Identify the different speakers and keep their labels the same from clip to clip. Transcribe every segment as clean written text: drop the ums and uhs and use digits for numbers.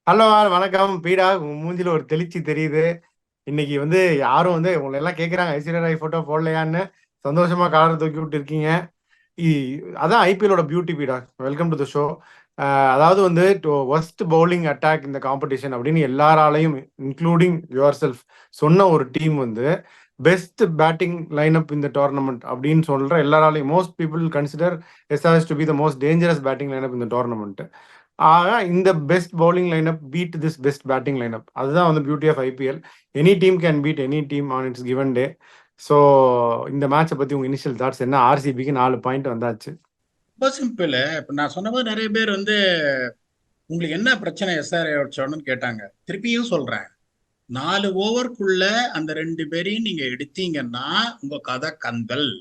Speaker 1: Hello வணக்கம் பீடா. உங்க மூஞ்சில ஒரு தெளிச்சி தெரியுது. இன்னைக்கு யாரும் உங்களை எல்லாம் கேக்குறாங்க ஐஸ்வர்யா ராய் போட்டோ போடலையான்னு. சந்தோஷமா காலர் தூக்கி விட்டு இருக்கீங்க. அதான் ஐபிஎலோட பியூட்டி பீடா. Welcome to the show. அதாவது ஒர்ஸ்ட் பவுலிங் அட்டாக் இந்த காம்படிஷன் அப்படின்னு எல்லாராலையும் இன்க்ளூடிங் யுவர் செல்ஃப் சொன்ன ஒரு டீம் பெஸ்ட் பேட்டிங் லைனப் இந்த டோர்னமெண்ட் அப்படின்னு சொல்ற எல்லாராலையும் most people consider SRS to be the most dangerous batting lineup இந்த டோர்னமெண்ட். ஆக இந்த best bowling lineup beat this best batting lineup. அதுதான் beauty of IPL. Any team can beat any team on its given day. So இந்த மேட்சை பத்தி உங்க initial thoughts என்ன? ஆர்சிபிக்கு 4 point வந்தாச்சு.
Speaker 2: ரொம்ப சிம்பிள். இப்ப நான் சொன்ன மாதிரி நிறைய பேர் உங்களுக்கு என்ன பிரச்சனை எஸ்ஆர்ஐன்னு கேட்டாங்க. திருப்பியும் சொல்றேன், 4 ஓவருக்குள்ள அந்த 2 பேரையும் நீங்க எடுத்தீங்கன்னா உங்க கதை கந்தல்.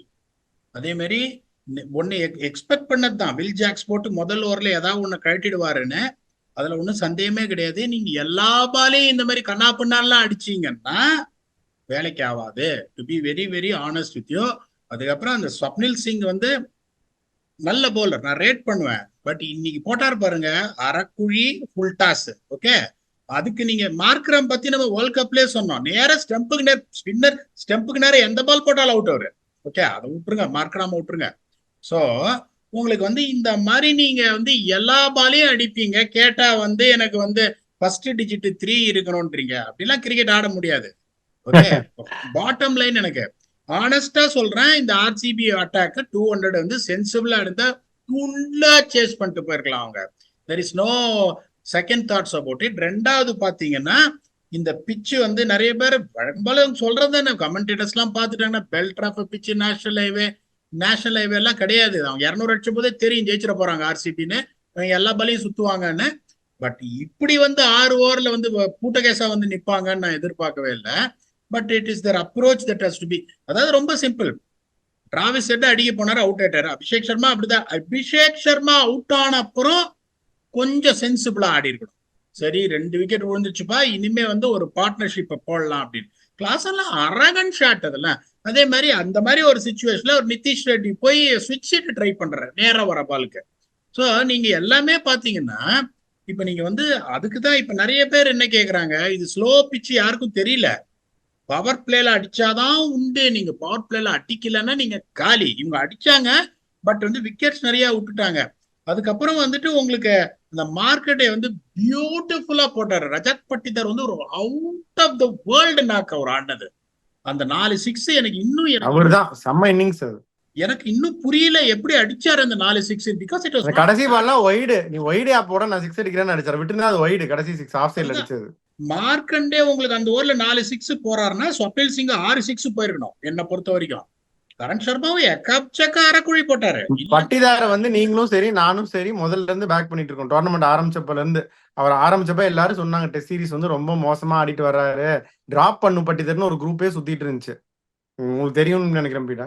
Speaker 2: அதே மாதிரி ஒன்னு எக்ஸ்பெக்ட் பண்ணதுதான், வில் ஜாக்ஸ் போட்டு முதல் ஓவர்ல ஏதாவது ஒண்ணு கழட்டிடுவாருன்னு. அதுல ஒன்றும் சந்தேகமே கிடையாது. நீங்க எல்லா பாலையும் இந்த மாதிரி கண்ணா பின்னாலாம் அடிச்சீங்கன்னா வேலைக்கு ஆகாது. To be very very honest with you. அதுக்கப்புறம் அந்த ஸ்வப்னில் சிங் நல்ல பவுலர், நான் ரேட் பண்ணுவேன். பட் இன்னைக்கு போட்டார் பாருங்க, அரைக்குழி ஃபுல் டாஸ். ஓகே, அதுக்கு நீங்க மார்க்ரம் பத்தி நம்ம வேர்ல்ட் கப்லயே சொன்னோம். நேர ஸ்டெம்புக்கு நேர் ஸ்பின்னர், ஸ்டெம்புக்கு நேரம் எந்த பால் போட்டாலும் அவுட் அவரு. ஓகே, அதை விட்டுருங்க, மார்க்ராம விட்டுருங்க. ஸோ உங்களுக்கு இந்த மாதிரி நீங்க எல்லா பாலையும் அடிப்பீங்க. கேட்டா எனக்கு ஃபர்ஸ்ட் டிஜிட் 3 இருக்கணும்ன்றீங்க. அப்படிலாம் கிரிக்கெட் ஆட முடியாது. ஓகே, பாட்டம் லைன் எனக்கு ஆனஸ்டா சொல்றேன், இந்த ஆர்சிபி அட்டாக் 200 சென்சிபிளா இருந்தா ஃபுல்லா சேஸ் பண்ணிட்டு போயிருக்கலாம் அவங்க. There is no second thoughts about it. ரெண்டாவது பாத்தீங்கன்னா, இந்த பிச்சு நிறைய பேர் வழக்கம்போல சொல்றது என்ன, கமெண்டேட்டர்ஸ் எல்லாம் பாத்துட்டாங்கன்னா பெல்ட் ஆஃப் பிச்சு, நேஷனல் ஹைவே எல்லாம் கிடையாது. அவங்க 200 அடிச்சும் போதே தெரியும் ஜெயிச்சிட போறாங்க ஆர்சிபின்னு. எல்லா பலையும் சுத்துவாங்கன்னு. பட் இப்படி 6 ஓவர்ல பூட்டகேசா நிப்பாங்கன்னு நான் எதிர்பார்க்கவே இல்லை. But it is the approach that has to be. அதாவது ரொம்ப சிம்பிள். டிராவிஸ் ஹெட் அடிக்க போனாரு, அவுட் ஆயிட்டாரு. அபிஷேக் சர்மா அப்படிதான். அபிஷேக் சர்மா அவுட் ஆன அப்புறம் கொஞ்சம் சென்சிபிளா ஆடி இருக்கணும். சரி, 2 விக்கெட் விழுந்துச்சுப்பா, இனிமே ஒரு பார்ட்னர்ஷிப்பை போடலாம் அப்படின்னு. கிளாஸ் எல்லாம் அரகன் ஷாட் அதெல்லாம். அதே மாதிரி அந்த மாதிரி ஒரு சுச்சுவேஷன்ல ஒரு நிதிஷ் ரெட்டி போய் ஸ்விட்ச் ட்ரை பண்றாரு நேரம் வர பாலுக்கு. ஸோ நீங்க எல்லாமே பாத்தீங்கன்னா, இப்ப நீங்க அதுக்குதான் இப்ப நிறைய பேர் என்ன கேக்குறாங்க, இது ஸ்லோ பிச்சு யாருக்கும் தெரியல. பவர் பிளேல அடிச்சாதான் உண்டு. நீங்க பவர் பிளேல அடிக்கலன்னா நீங்க காலி. இவங்க அடிச்சாங்க, பட் விக்கெட்ஸ் நிறைய விட்டுட்டாங்க. அதுக்கப்புறம் உங்களுக்கு அந்த மார்க்கெட்டை பியூட்டிஃபுல்லா போட்டாரு. ரஜத் பட்டிதார் ஒரு out of the world knock அவர் ஆடினது. அந்த 4 6 எனக்கு இன்னும்
Speaker 1: அவர்தான் செம்ம இன்னிங்ஸ்.
Speaker 2: எனக்கு இன்னும் புரியல எப்படி அடிச்சாரு அந்த 4 6. பிகாஸ் இட் வாஸ்
Speaker 1: கடைசி பால்லாம் ஒய்டு. நீ ஒய்டு போட நான் 6 அடிக்கிறேன்னு அடிச்சாரு. விட்டுனா அது ஒய்டு. கடைசி 6 ஆஃப் சைடுல அடிச்சது.
Speaker 2: மார்க்கண்டே உங்களுக்கு அந்த ஓவர்ல 4 6 போறாருன்னா ஸ்வப்னில் சிங் 6 6 போயிருக்கணும் என்ன பொறுத்த வரைக்கும். கரண் சர்மாவும் எக்கச்சக்க அரைக்குழி போட்டாரு.
Speaker 1: பட்டிதார நீங்களும் சரி நானும் சரி முதல்ல இருந்து பேக் பண்ணிட்டு இருக்கோம். டோர்னமெண்ட் ஆரம்பிச்சப்பல இருந்து அவர் ஆரம்பிச்சப்ப எல்லாரும் சொன்னாங்க டெஸ்ட் சீரிஸ் ரொம்ப மோசமா ஆடிட்டு வர்றாரு, டிராப் பண்ணு பட்டிதார்னு ஒரு குரூப்பே சுத்திட்டு இருந்துச்சு. உங்களுக்கு தெரியும்னு நினைக்கிறேன் பீடா.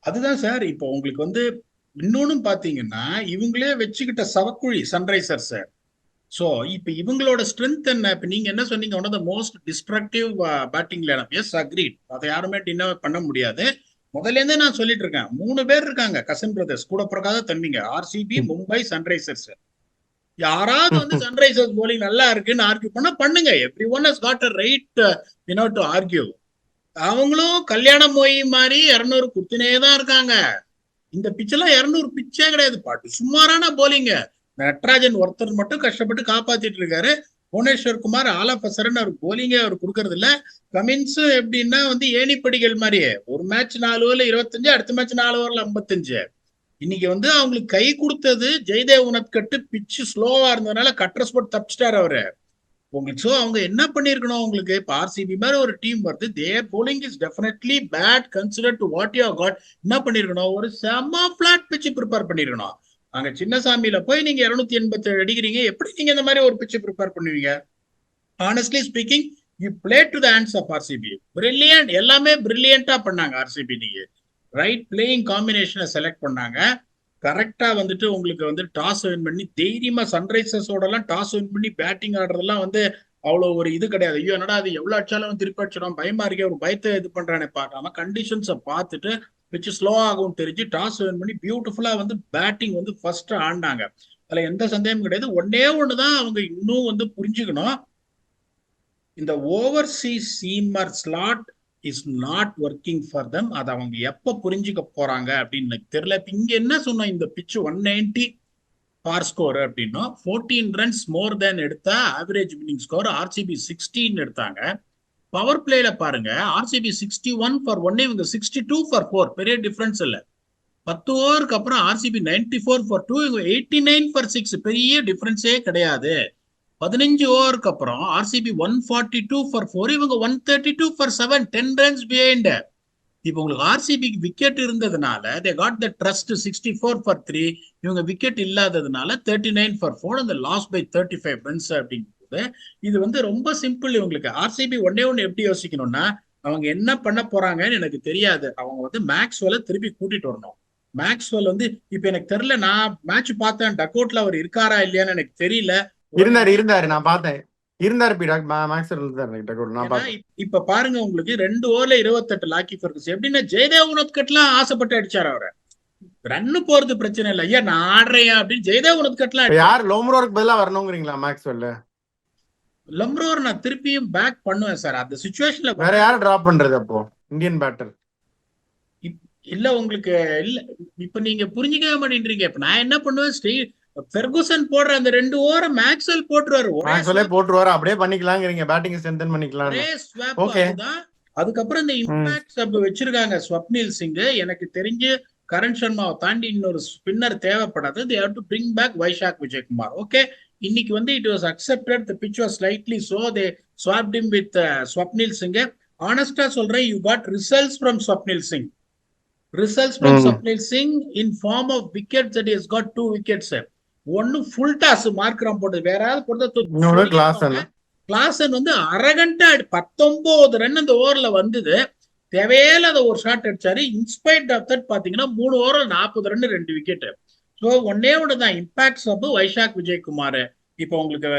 Speaker 2: அதுதான் சார். இப்போ உங்களுக்கு இன்னொன்னு பாத்தீங்கன்னா, இவங்களே வச்சுக்கிட்ட சவக்குழி சன்ரைசர்ஸ். சோ இப்ப இவங்களோட ஸ்ட்ரென்த் என்ன? இப்ப நீங்க என்ன சொன்னீங்க, one of the most destructive batting lineup. Yes, agreed. அதை யாருமே டின்னர் பண்ண முடியாது. முதல்ல இருந்தே நான் சொல்லிட்டு இருக்கேன், 3 பேர் இருக்காங்க கசன் பிரதர்ஸ் கூட பிறக்காத தம்பிங்க. RCB, Mumbai, Sunrisers. யாராவது சன்ரைசர்ஸ் போலிங் நல்லா இருக்குன்னு ஆர்கியூ பண்ணா பண்ணுங்க. Every one has got a right to argue. அவங்களும் கல்யாணம் மொய் மாதிரி 200 குத்துனே தான் இருக்காங்க. இந்த பிச்செல்லாம் 200 பிச்சே கிடையாது பாட்டு, சுமாரான போலிங்க. நட்ராஜன் ஒருத்தர் மட்டும் கஷ்டப்பட்டு காப்பாத்திட்டு இருக்காரு. புவனேஸ்வர் குமார் ஆலப்பசரன் அவர் போலிங்கே அவர் கொடுக்கறது இல்ல. கமின்ஸ் எப்படின்னா ஏணிப்படிகள் மாதிரியே ஒரு மேட்ச் 4 ஓவர்ல 25, அடுத்த மேட்ச் 4 ஓவர்ல 55. இன்னைக்கு அவங்களுக்கு கை கொடுத்தது ஜெய்தேவ் உனத்கட்டு. பிச்சு ஸ்லோவா இருந்ததுனால கட்டர் ஸ்போர்ட் தப்பிச்சிட்டாரு அவரு. உங்களுக்கு அவங்க என்ன பண்ணிருக்கணும், உங்களுக்கு இப்ப ஆர்சிபி மாதிரி ஒரு டீம் வருது, their bowling is definitely bad consider to what you got. என்ன பண்ணிருக்கணும், ஒரு செம பிளாட் பிச்சு ப்ரிப்பேர் பண்ணிருக்கணும். அங்க சின்னசாமியில போய் நீங்க 287 அடிக்கிறீங்க, எப்படி நீங்க இந்த மாதிரி ஒரு பிச்சு ப்ரிப்பேர் பண்ணுவீங்க? Honestly speaking, you play to the hands of RCB. Brilliant, எல்லாமே பிரில்லியண்டா பண்ணாங்க ஆர்சிபி. நீங்க ரைட் பிளேயிங் காம்பினேஷனை செலக்ட் பண்ணாங்க. கரெக்டா உங்களுக்கு டாஸ் வின் பண்ணி தைரியமா சன்ரைசர்ஸோட எல்லாம் டாஸ் வின் பண்ணி பேட்டிங் ஆடுறதெல்லாம் அவ்வளவு ஒரு இது கிடையாது. ஐயோ என்னடா அது எவ்வளவு அடிச்சாலும் திருப்பி அடிச்சிடும் பயமா இருக்கே, ஒரு பயத்தை இது பண்றானே பார்க்காம கண்டிஷன்ஸை பார்த்துட்டு வச்சு ஸ்லோ ஆகும் தெரிஞ்சு டாஸ் வின் பண்ணி பியூட்டிஃபுல்லா பேட்டிங் ஃபர்ஸ்ட் ஆடினாங்க. அதுல எந்த சந்தேகமும் கிடையாது. ஒன்னே ஒண்ணுதான் அவங்க இன்னும் வந்து புரிஞ்சுக்கணும், இந்த Overseas seamer slot is not working for them. அதை அவங்க எப்ப புரிஞ்சுக்க போறாங்க அப்படின்னு எனக்கு தெரியல. இங்க என்ன சொன்னோம், இந்த பிச்சு 190 பார் ஸ்கோர் அப்படின்னும் 14 ரன்ஸ் மோர் தேன் எடுத்தா ஆவரேஜ் வின்னிங் ஸ்கோர் ஆர்சிபி 16 எடுத்தாங்க. பவர் பிளேல பாருங்க, ஆர்சிபி 61 ஃபார் 1, இவங்க 62 ஃபார் 4, பெரிய டிஃபரன்ஸ் இல்ல. 10 ஓவருக்கு அப்புறம் ஆர்சிபி 94 ஃபார் 2, இவங்க 89 ஃபார் 6, பெரிய டிஃபரன்ஸே கிடையாது. 15 ஓவருக்கு அப்புறம் ஆர்சிபி 142 ஃபார் 4, இவங்க 132 ஃபார் 7, 10 ரன்ஸ் பிஹைண்ட். இப்போ உங்களுக்கு ஆர்சிபிக்கு விக்கெட் இருந்ததுனால they got the trust 64 for 3, இவங்க விக்கெட் இல்லாததுனால 39 ஃபார் 4, அந்த லாஸ் பை 35 ரன்ஸ் அப்படிங்கும்போது இது வந்து ரொம்ப சிம்பிள். இவங்களுக்கு ஆர்சிபி ஒன்னே ஒன்று எப்படி யோசிக்கணும்னா, அவங்க என்ன பண்ண போறாங்கன்னு எனக்கு தெரியாது. அவங்க வந்து மேக்ஸ்வெல்ல திருப்பி கூட்டிட்டு வரணும். மேக்ஸ்வெல் வந்து இப்ப எனக்கு தெரியல, நான் மேட்ச் பார்த்தேன், டக்கோட்ல அவர் இருக்காரா இல்லையான்னு எனக்கு தெரியல.
Speaker 1: இருந்தாரு நான் பார்த்தேன், இருந்தாரு பீடாக் மேக்ஸ்வெல் இருந்தாரு நான் பார்த்தேன்.
Speaker 2: இப்ப பாருங்க, உங்களுக்கு 2 ஓவர்ல 28 லாக்கி ஃபெர்குசன். எப்படின்னா ஜெயதேவ் உனத்கட்லாம் ஆசைப்பட்டு அடிச்சாரு அவரை. ரன்னு போறது பிரச்சனை இல்ல, ஐயா நான் ஆடுறேன் அப்படின்னு ஜெயதேவ் உனத்கட்லாம்.
Speaker 1: யார் லோம்ரோருக்கு பதிலா வரணுங்கிறீங்களா மேக்ஸ்வெல்?
Speaker 2: லம்ரோர் நான் திருப்பியும் பேக் பண்ணுவேன் சார் அந்த சிச்சுவேஷன்ல.
Speaker 1: வேற யாரை டிராப் பண்றது அப்போ இந்தியன் பேட்டர்?
Speaker 2: இல்ல உங்களுக்கு இல்ல, இப்ப நீங்க புரிஞ்சுக்கவே மாட்டேன்றீங்க. இப்ப நான் என்ன பண்ணுவேன், ஃபெர்குசன் போடுற அந்த 2 ஓவரை மேக்ஸ்வெல் போட்டுருவாரு.
Speaker 1: மேக்ஸ்வெல்லே போட்டுருவாரு, அப்படியே பண்ணிக்கலாங்கிறீங்க, பேட்டிங் ஸ்ட்ரென்தன் பண்ணிக்கலாம்.
Speaker 2: ஓகே. அதுக்கப்புறம் இந்த இம்பாக்ட் சப் வச்சிருக்காங்க ஸ்வப்னில் சிங். எனக்கு தெரிஞ்சு கரண் சர்மாவை தாண்டி இன்னொரு ஸ்பின்னர் தேவைப்படாது. they have to bring back Vizag Vijayakumar. Okay, இன்னைக்கு வந்து it was accepted, the pitch was slightly so they swapped him with Swapnil Singh. ஆனஸ்டா சொல்றேன், you got results from Swapnil Singh. Results from Swapnil Singh in form of wickets that he has got 2 wickets. ஒன்னு full toss Markram போட்டது, வேற யாராவது போட்டது Klaasen வந்து அரகண்டா 19 run அந்த ஓவர்ல வந்தது. தேவையில்லாத ஒரு ஷாட் அடிச்சாரு. இன்ஸ்பைட் ஆஃப் தட் பாத்தீங்கன்னா 3 ஓவர்ல 40 ரன் 2 விக்கெட். ஸோ ஒன்னே ஒன்று தான் இம்பாக்ட் சப் வைஷாக் விஜயகுமார். இப்போ உங்களுக்கு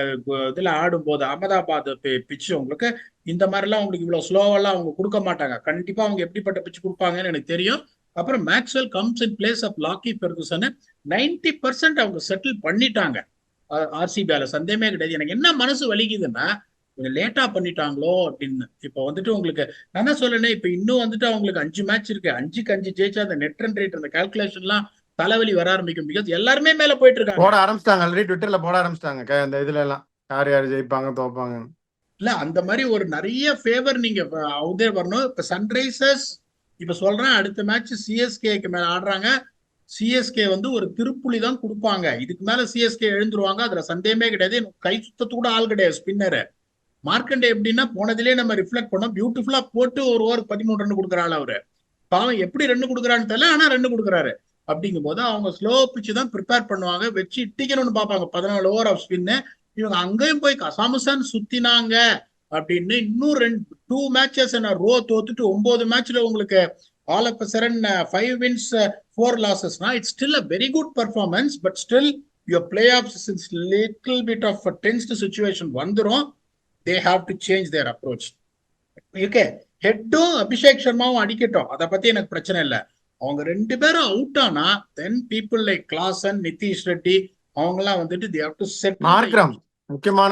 Speaker 2: இதுல ஆடும் போது அகமதாபாத் பிச்சு உங்களுக்கு இந்த மாதிரிலாம் உங்களுக்கு இவ்வளவு ஸ்லோவெல்லாம் அவங்க கொடுக்க மாட்டாங்க. கண்டிப்பா அவங்க எப்படிப்பட்ட பிச்சு கொடுப்பாங்கன்னு எனக்கு தெரியும். அப்புறம் Maxwell comes in place of Lockie Ferguson. 90% அவங்க செட்டில் பண்ணிட்டாங்க ஆர்சிபியால, சந்தேகமே கிடையாது. எனக்கு என்ன மனசு வலிக்குதுன்னா, கொஞ்சம் லேட்டா பண்ணிட்டாங்களோ அப்படின்னு. இப்போ வந்துட்டு உங்களுக்கு நான் என்ன சொல்றேன், இப்ப இன்னும் வந்துட்டு அவங்களுக்கு 5 மேட்ச் இருக்கு, 5க்கு 5 ஜெயிச்சா அந்த நெட் ரன் ரேட் அந்த கால்குலேஷன்லாம் தலைவலி வர ஆரம்பிக்கும். பிகாஸ் எல்லாருமே மேல போயிட்டு இருக்காங்க,
Speaker 1: போட ஆரம்பிச்சிட்டாங்க, ஆல்ரெடி ட்விட்டர்ல போட ஆரம்பிச்சிட்டாங்க அந்த இதுல எல்லாம் யார் யார் ஜெயிப்பாங்க தோப்பாங்க
Speaker 2: இல்ல. அந்த மாதிரி ஒரு நிறைய ஃபேவர் நீங்க அவுதே வரணும். இப்ப சன்ரைசர்ஸ் இப்ப சொல்றேன், அடுத்த மேட்ச் சிஎஸ்கேக்கு மேல ஆடுறாங்க. சிஎஸ்கே வந்து ஒரு திருப்புலி தான் கொடுப்பாங்க, இதுக்கு மேல சிஎஸ்கே எழுந்துருவாங்க, அதுல சந்தேகமே கிடையாது. கை சுத்தத்து கூட ஆள் கிடையாது ஸ்பின்னர். மார்க்கண்டே எப்படின்னா போனதிலே நம்ம ரிஃப்ளெக்ட் பண்ணோம், பியூட்டிஃபுல்லா போட்டு ஒரு ஓவர் 13 ரன் கொடுக்குறாள் அவரு. பாவம் எப்படி ரன் கொடுக்குறான்னு தெரியல, ஆனா ரன் கொடுக்குறாரு. அப்படிங்கும் போது அவங்க ஸ்லோ பிச்சு தான் ப்ரிப்பேர் பண்ணுவாங்க, வச்சு இட்டிக்கணும்னு பார்ப்பாங்க. 14 ஓவர் ஆஃப் ஸ்பின்னு. இவங்க அங்கேயும் போய் கசாமுசான் சுத்தினாங்க அப்படின்னு இன்னும் 2 மேட்சஸ் ரோ தோத்துட்டு 9 மேட்ச்ல உங்களுக்கு ஆல் ஆஃப் சடன் 5 wins 4 losesனா it's still a very good performance. But still your playoffs is little bit of tensed situation வந்துடும். they have to change their approach. Okay, ஹெட்டும் அபிஷேக் சர்மாவும் அடிக்கட்டும், அதை பத்தி எனக்கு பிரச்சனை இல்லை. அவங்க 2 பேரும் அவுட் ஆனா தென் people like Klaasen, Nitish Reddy அவங்க எல்லாம் வந்துட்டு they have to set.
Speaker 1: Markram முக்கியமான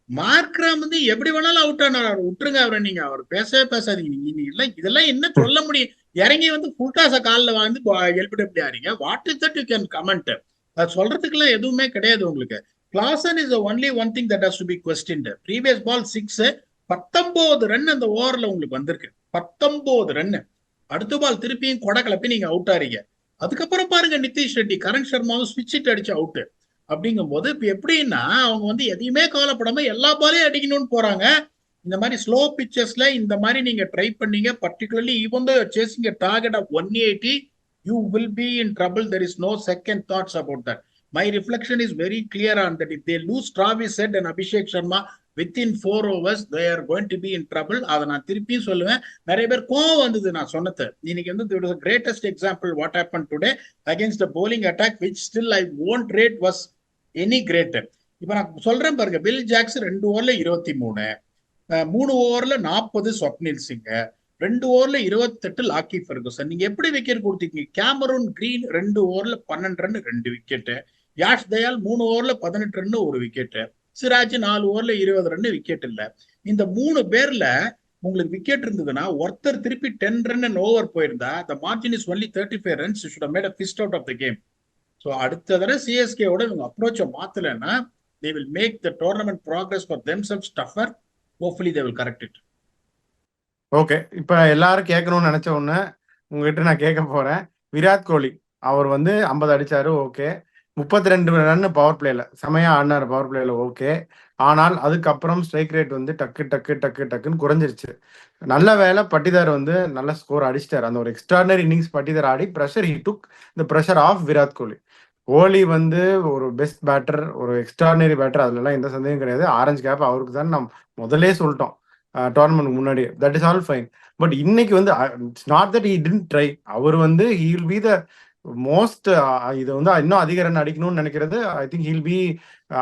Speaker 2: மார்க்ராம் வந்து எப்படி வேணாலும் அவுட் ஆனார், விட்டுருங்க அவரை. நீங்க அவர் பேசவே பேசாதீங்க. நீங்க இதெல்லாம் என்ன சொல்ல முடியும்? இறங்கி வந்து ஃபுல்டாஸ காலில் வந்து எழுப்பிட்டு ஆறீங்க. What is that you can comment? அது சொல்றதுக்குலாம் எதுவுமே கிடையாது உங்களுக்கு. Klaasen is only one thing that has to be questioned. Previous ball 6, 19 run அந்த ஓவர்ல உங்களுக்கு வந்திருக்கு, 19 ரன். அடுத்த பால் திருப்பியும் கொடை கிளப்பி நீங்க அவுட் ஆறீங்க. அதுக்கப்புறம் பாருங்க நிதிஷ் ரெட்டி, கரண் சர்மாவும் ஸ்விட்ச் இட் அடிச்சு அவுட். அப்படிங்கும் போது இப்ப எப்படின்னா அவங்க வந்து எதையுமே கவலைப்படாம எல்லா பாலையும் அடிக்கணும்னு போறாங்க. இந்த மாதிரி ஸ்லோ பிச்சஸ்ல இந்த மாதிரி நீங்க ட்ரை பண்ணீங்க, particularly even though you're chasing a target of 180, you will be in trouble. There is no second thoughts about that. My reflection is very clear on that. If they lose Travis Head and Abhishek Sharma within 4 overs, they are going to be in trouble. அதை நான் திருப்பியும் சொல்லுவேன். நிறைய பேர் கோவம் வந்தது நான் சொன்னது. இன்னைக்கு வந்து the greatest example what happened today against the bowling attack, which still I won't rate was any great. இப்ப நான் சொல்றேன் பாருங்க, பில் ஜாக்ஸ் 2 ஓவர்ல 23, 3 ஓவர்ல 40 ஸ்வப்னில் சிங், 2 ஓவர்ல 28 லாக்கி ஃபெர்குசன். நீங்க எப்படி விக்கெட் கொடுத்தீங்க? கேமரூன் கிரீன் 2 ஓவர்ல 12 ரன் 2 விக்கெட். யாஷ் தயால் 3 ஓவர்ல 18 ரன் ஒரு விக்கெட், சிராஜ் 4 ஓவர்ல 20 ரன் விக்கெட் இல்ல. இந்த 3 பேர்ல உங்களுக்கு விக்கெட் இருந்ததுன்னா ஒருத்தர் திருப்பி 10 ரன் ஓவர் போயிருந்தா the margin is only 35 runs. You should have made a fist out of the game. So அடுத்த தடவை சிஎஸ்கேவோட இவங்க அப்ரோச்சை மாத்தலைன்னா they will make the tournament progress for themselves tougher. Hopefully they will correct it.
Speaker 1: Okay, இப்ப எல்லாரும் கேட்கணும்னு நினைச்ச ஒண்ணு உங்ககிட்ட நான் கேட்க போறேன். விராட் கோலி அவர் வந்து 50 அடிச்சாரு, ஓகே. 32 ரன் பவர் பிளேல செமையா ஆடினாரு பவர் பிளேல, ஓகே. ஆனால் அதுக்கப்புறம் ஸ்ட்ரைக் ரேட் வந்து டக்கு டக்கு டக்கு டக்குன்னு குறைஞ்சிருச்சு. நல்ல வேலை பட்டிதார் வந்து நல்ல ஸ்கோர் அடிச்சிட்டாரு. அந்த ஒரு எக்ஸ்ட்ராடனரி இன்னிங்ஸ் பட்டிதார் ஆடி pressure he took the pressure of Virat Kohli. Kohli வந்து ஒரு பெஸ்ட் பேட்டர், ஒரு எக்ஸ்ட்ராடனரி பேட்டர், அதுலலாம் எந்த சந்தேகம் கிடையாது. ஆரஞ்சு கேப் அவருக்கு தான் நம்ம முதல்லே சொல்லிட்டோம் டோர்னமெண்ட் முன்னாடி. That is all fine. But இன்னைக்கு வந்து it's not that he didn't try. அவர் வந்து he will be the most, இதை வந்து இன்னும் அதிக ரன் அடிக்கணும்னு நினைக்கிறது. ஐ திங்க் ஹில் பி,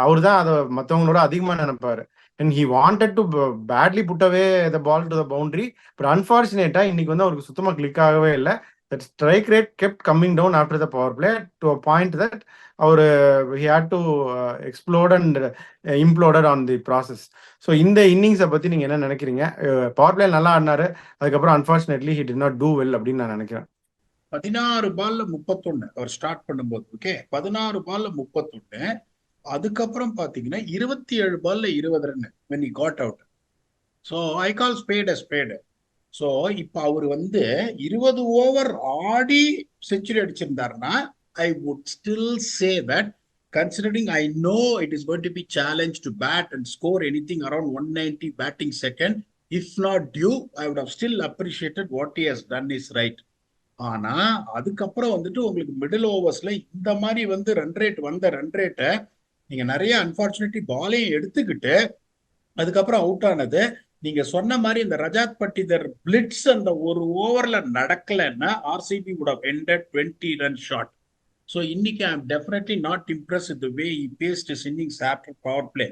Speaker 1: அவர் தான் அதை மற்றவங்களோட அதிகமாக நினைப்பாரு. And he wanted to badly put away the ball to the boundary. But unfortunately இன்னைக்கு வந்து அவருக்கு சுத்தமாக கிளிக் ஆகவே இல்லை. That strike rate kept coming down after the power play to a point that அவர் he had to explored and imploded on the process. So இந்த இன்னிங்ஸை பற்றி நீங்கள் என்ன நினைக்கிறீங்க? பவர் பிளே நல்லா ஆடினாரு, அதுக்கப்புறம் unfortunately he did not do well அப்படின்னு நான் நினைக்கிறேன்.
Speaker 2: 16 பால்ல 31 அவர் ஸ்டார்ட் பண்ணும்போது, ஓகே, 16 பால்ல 31. அதுக்கப்புறம் பாத்தீங்கன்னா 27 பால்ல 20 run when he got out. So I call spade a spade. So இப்ப அவர் வந்து 20 ஓவர் ஆடி செஞ்சுரி அடிச்சிருந்தாருன்னா I would still say that, considering I know it is going to be challenged to bat and score anything around 190 batting second, if not due, I would have still appreciated what he has done is right. ஆனா அதுக்கப்புறம் வந்துட்டு உங்களுக்கு middle ஓவர்ஸ்ல இந்த மாதிரி வந்து run ரேட்டை நீங்க நிறைய அன்பார்ச்சுனேட்லி பாலையும் எடுத்துக்கிட்டு அதுக்கப்புறம் அவுட் ஆனது, நீங்க சொன்ன மாதிரி இந்த ரஜாத் பட்டிதர் பிளிட்ஸ் அந்த ஒரு ஓவர்ல நடக்கலன்னா RCB would have ended 20 run short. So இன்னைக்கு I am definitely not impress with the way he paced his innings after powerplay.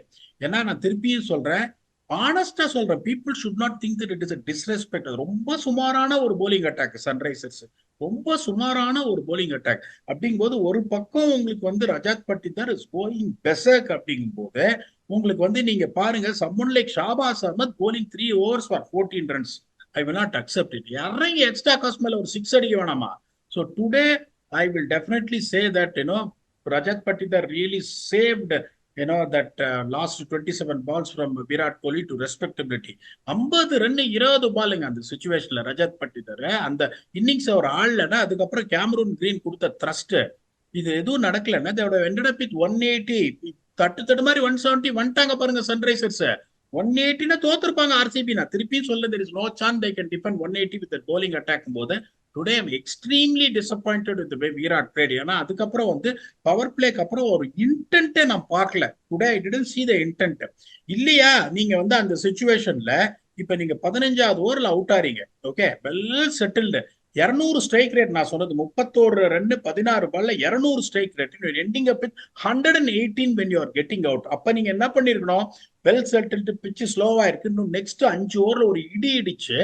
Speaker 2: ஏன்னா நான் திருப்பியும் சொல்றேன், ஆனஸ்டா சொல்றேன், people should not think that it is a disrespect. ரொம்ப சுமாரான ஒரு போலிங் அட்டாக் சன்ரைசர்ஸ், ரொம்ப சுமாரான ஒரு போலிங் அட்டாக். அப்படிங்கும்போது ஒரு பக்கம் உங்களுக்கு வந்து Rajat Patidar is going berserk. அப்படிங்கும்போது உங்களுக்கு வந்து நீங்க பாருங்க, someone like Shahbaz Ahmed bowling 3 overs for 14 runs. I will not accept it. இறங்கி எக்ஸ்ட்ரா காஸ்ட் மேல ஒரு 6 அடிக்க வேணாமா? So today I will definitely say that, Rajat Patidar really saved, that last 27 balls from Virat Kohli to respectability. 50 run 20 பாலுங்க அந்த சிச்சுவேஷன்ல ரஜத் பட்டிதர் அந்த innings அவர் ஆடலன்னா அதுக்கப்புறம் Cameron green கொடுத்த த்ரஸ்ட் இது எதுவும் நடக்கலன்னா they ended up with 180. தட்டு மாதிரி 170 வந்துட்டாங்க பாருங்க சன்ரைசர்ஸ். 180 தோத்துருப்பாங்க ஆர்சிபி. நான் திருப்பியும் சொல்ல, there is no chance they can defend 180 with the bowling attack. போது today I'm extremely disappointed with way Virat played. ஏன்னா அதுக்கப்புறம் வந்து பவர் பிளேக்கு அப்புறம் ஒரு இன்டென்ட்டே நான் பார்க்கல. Today I didn't see the intent. இல்லையா நீங்க வந்து அந்த சிச்சுவேஷன்ல இப்ப நீங்க 15வது ஓவர்ல அவுட் ஆறீங்க, okay, well settled, 200 strike rate. நான் சொன்னது 31 ரன் 16 பால்ல 200 strike rate. Ending up with 118 when you are getting out. அப்ப நீங்க என்ன பண்ணிருக்கணும், வெல் செட்டில்டு, பிட்ச் ஸ்லோவா இருக்கு, இன்னும் நெக்ஸ்ட் 5 ஓவர்ல ஒரு இடி இடிச்சு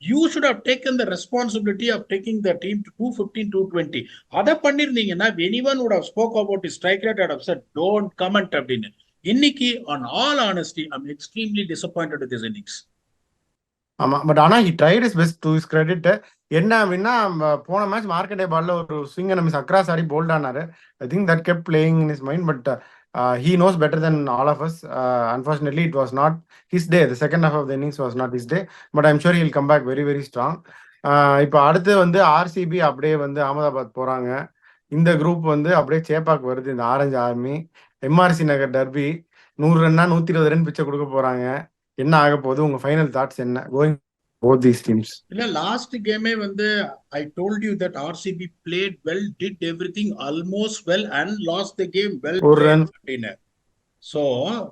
Speaker 2: you should have taken the responsibility of taking the team to 215, 220. அதை பண்ணிருந்தீங்கன்னா anyone would have spoke about his strike rate and have said don't comment அப்படின்னு. இன்னைக்கு on all honesty I'm extremely disappointed with his innings.
Speaker 1: ஆமா, but ஆனா he tried his best to his credit. என்ன அப்படின்னா போன match மார்க்கெட்டே பால்ல ஒரு ஸ்விங் அண்ட் மிஸ் அக்ராஸ் ஆடி போல்ட் ஆனாரு. I think that kept playing in his mind. But he knows better than all of us. Unfortunately it was not his day. The second half of the innings was not his day, but I'm sure he'll come back very very strong. இப்போ அடுத்து வந்து RCB அப்படியே வந்து அகமதாபாத் போறாங்க. இந்த group வந்து அப்படியே சேப்பாக்கு வருது, இந்த ஆரஞ்சு ஆர்மி. எம்ஆர்சி நகர் டர்பி 100 ரன்னா 120 ரன் பிச்சை கொடுக்க போறாங்க. என்ன ஆக போகுது? உங்க ஃபைனல் தாட்ஸ் என்ன கோயிங் both these teams?
Speaker 2: இல்ல லாஸ்ட் கேமே வந்து I told you that RCB played well, did everything almost well and lost the game well அப்படின்னு. So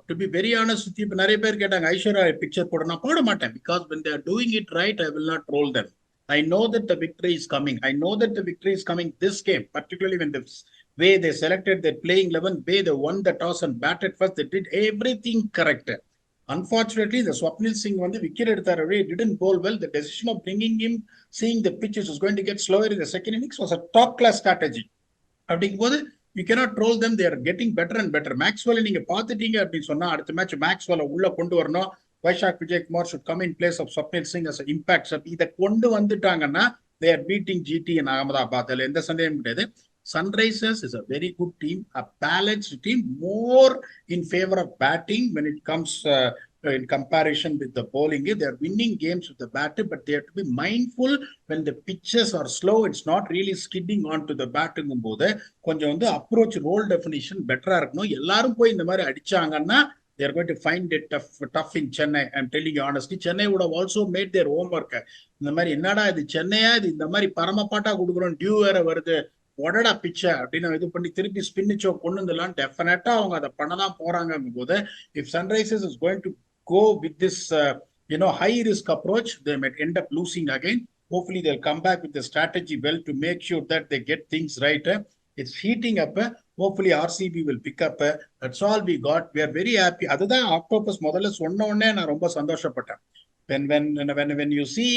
Speaker 2: to be very honest with you, இப்ப நிறைய பேர் கேட்டாங்க ஐஸ்வர்யா பிக்சர் போட. நான் போட மாட்டேன், because when they are doing it right I will not troll them. I know that the victory is coming. I know that the victory is coming this game, particularly when the way they selected their playing 11, way they won the toss and batted first, they did everything correct. Unfortunately, the Swapnil Singh வந்து wicket எடுத்தார், didn't bowl well. The decision of bringing him, seeing the pitches was going to get slower in the second innings was a top class strategy. அப்படிங்கும்போது you cannot troll them, they're getting better and better. Maxwell நீங்க பாத்துட்டீங்க அப்படின்னு சொன்னா அடுத்த match மேக்ஸ்வெல்ல உள்ள கொண்டு வரணும். Vizag Vijayakumar should come in place of Swapnil Singh as an impact sub. இதை கொண்டு வந்துட்டாங்கன்னா they are beating GT in Ahmedabad. அதுல எந்த சந்தேகமும் கிடையாது. Sunrisers is a very good team, a balanced team, more in favor of batting when it comes in comparison with the bowling. They are winning games with the batter, but they have to be mindful when the pitches are slow. It's not really skidding onto the batting போது கொஞ்சம் வந்து approach role definition better இருக்கணும். எல்லாரும் போய் இந்த மாதிரி அடிச்சாங்கன்னா they are going to find it tough in Chennai. I'm telling you honestly, Chennai would have also made their homework. இந்த மாதிரி என்னடா இது சென்னையா, இது இந்த மாதிரி பரமப்பாட்டா கொடுக்குறோம், டியூ வேற வருது, உடடா பிச்ச அப்படின்னு இது பண்ணி திருப்பி ஸ்பின்னிச்சோ கொண்டு வந்துடலாம். டெஃபினட்டா அவங்க அதை பண்ணதான் போறாங்க போது, if Sunrisers is going to go with this high risk approach, they might end up losing again. Hopefully they'll come back with the strategy well to make sure that they get things right. It's heating up. Hopefully RCB will pick up. That's all we got. We are very happy. அதுதான் octopus முதல்ல சொன்ன உடனே நான் ரொம்ப சந்தோஷப்பட்டேன். When you see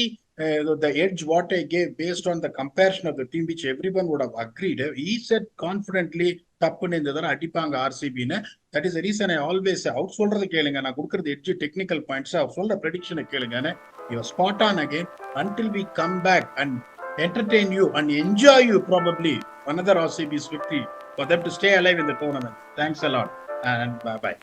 Speaker 2: the edge what I gave based on the comparison of the team which everyone would have agreed, he said confidently தப்புன்னு இந்த தடவை அடிப்பாங்க ஆர்சிபின்னு. That is reason I always அவர் சொல்றது கேளுங்க, நான் கொடுக்கறது எட்ஜ் டெக்னிக்கல் பாயிண்ட்ஸ், அவர் சொல்ற ப்ரெடிக்ஷனை கேளுங்கன்னு. You spot on again until we come back and entertain you and enjoy you probably another RCB's victory for them to stay alive in the tournament. Thanks a lot and bye bye.